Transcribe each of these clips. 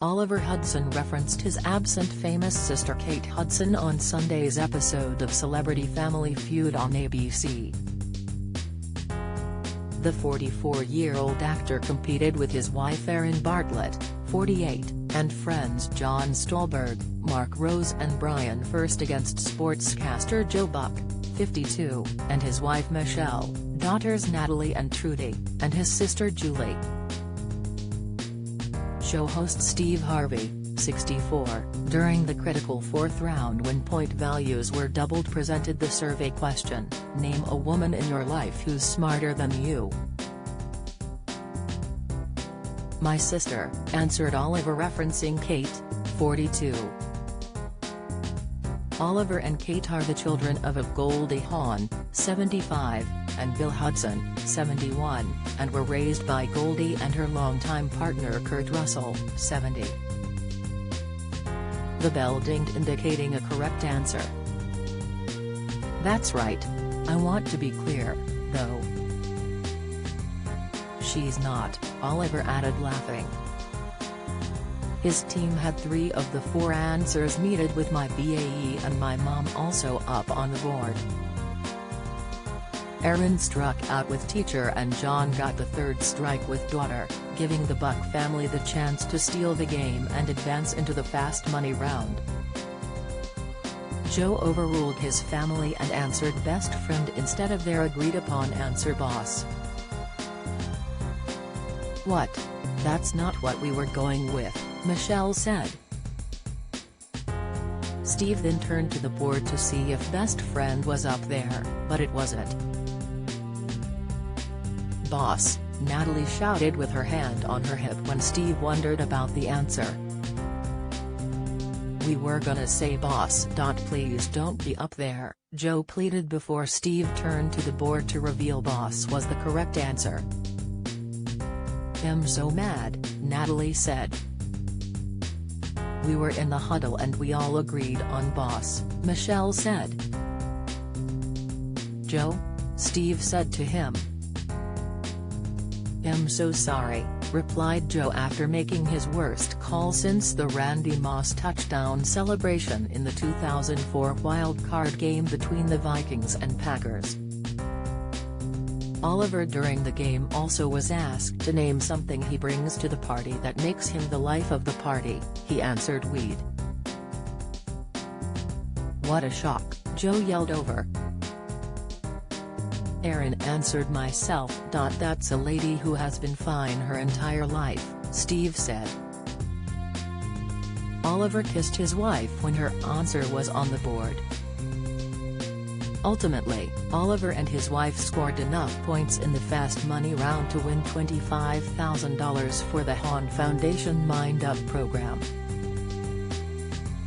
Oliver Hudson referenced his absent famous sister Kate Hudson on Sunday's episode of Celebrity Family Feud on ABC. The 44-year-old actor competed with his wife Erin Bartlett, 48, and friends Jon Stolberg, Mark Rose and Brian First against sportscaster Joe Buck, 52, and his wife Michelle, daughters Natalie and Trudy, and his sister Julie. Show host Steve Harvey, 64, during the critical fourth round when point values were doubled presented the survey question, "Name a woman in your life who's smarter than you." "My sister," answered Oliver referencing Kate, 42. Oliver and Kate are the children of Goldie Hawn, 75, and Bill Hudson, 71, and were raised by Goldie and her longtime partner Kurt Russell, 70. The bell dinged indicating a correct answer. "That's right. I want to be clear, though. She's not," Oliver added laughing. His team had 3 of the 4 answers needed with my BAE and my mom also up on the board. Erin struck out with teacher and John got the 3rd strike with daughter, giving the Buck family the chance to steal the game and advance into the fast money round. Joe overruled his family and answered best friend instead of their agreed-upon answer boss. "What? That's not what we were going with," Michelle said. Steve then turned to the board to see if best friend was up there, but it wasn't. "Boss," Natalie shouted with her hand on her hip when Steve wondered about the answer. "We were gonna say boss. Please don't be up there," Joe pleaded before Steve turned to the board to reveal boss was the correct answer. "I'm so mad," Natalie said. "We were in the huddle and we all agreed on boss," Michelle said. "Joe?" Steve said to him. "I'm so sorry," replied Joe after making his worst call since the Randy Moss touchdown celebration in the 2004 wild-card game between the Vikings and Packers. Oliver during the game also was asked to name something he brings to the party that makes him the life of the party. He answered weed. "What a shock," Joe yelled over. Erin answered myself. "That's a lady who has been fine her entire life," Steve said. Oliver kissed his wife when her answer was on the board. Ultimately, Oliver and his wife scored enough points in the fast money round to win $25,000 for the Hawn Foundation Mind Up program.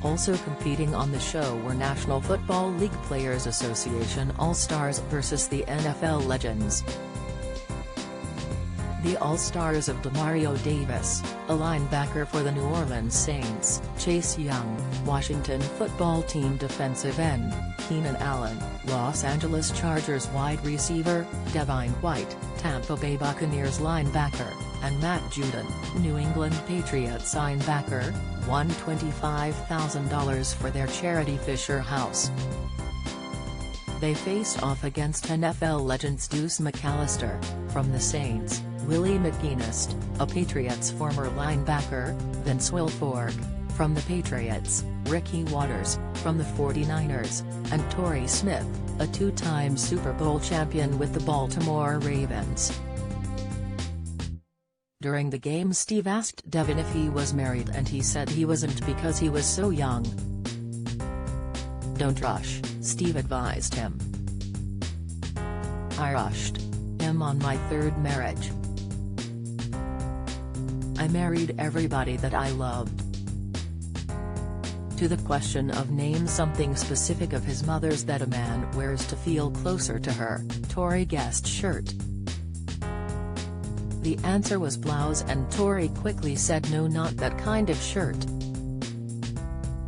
Also competing on the show were National Football League Players Association All-Stars versus the NFL Legends. The All-Stars of Demario Davis, a linebacker for the New Orleans Saints, Chase Young, Washington football team defensive end, Keenan Allen, Los Angeles Chargers wide receiver, Devin White, Tampa Bay Buccaneers linebacker, and Matt Judon, New England Patriots linebacker, won $25,000 for their charity Fisher House. They faced off against NFL legends Deuce McAllister, from the Saints, Willie McGinest, a Patriots former linebacker, Vince Wilfork, from the Patriots, Ricky Watters, from the 49ers, and Torrey Smith, a 2-time Super Bowl champion with the Baltimore Ravens. During the game Steve asked Devin if he was married and he said he wasn't because he was so young. "Don't rush," Steve advised him. "I rushed. I'm on my 3rd marriage. I married everybody that I loved." To the question of name something specific of his mother's that a man wears to feel closer to her, Torrey guessed shirt. The answer was blouse and Torrey quickly said no, not that kind of shirt.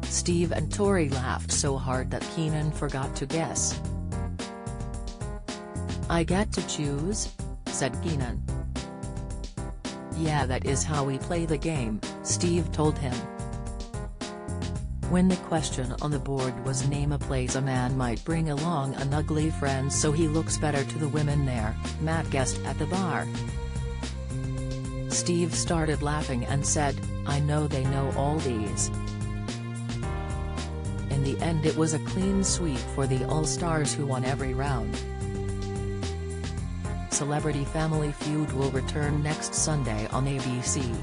Steve and Torrey laughed so hard that Keenan forgot to guess. "I get to choose?" said Keenan. "Yeah, that is how we play the game," Steve told him. When the question on the board was name a place a man might bring along an ugly friend so he looks better to the women there, Matt guessed at the bar. Steve started laughing and said, "I know they know all these." In the end it was a clean sweep for the All-Stars, who won every round. Celebrity Family Feud will return next Sunday on ABC.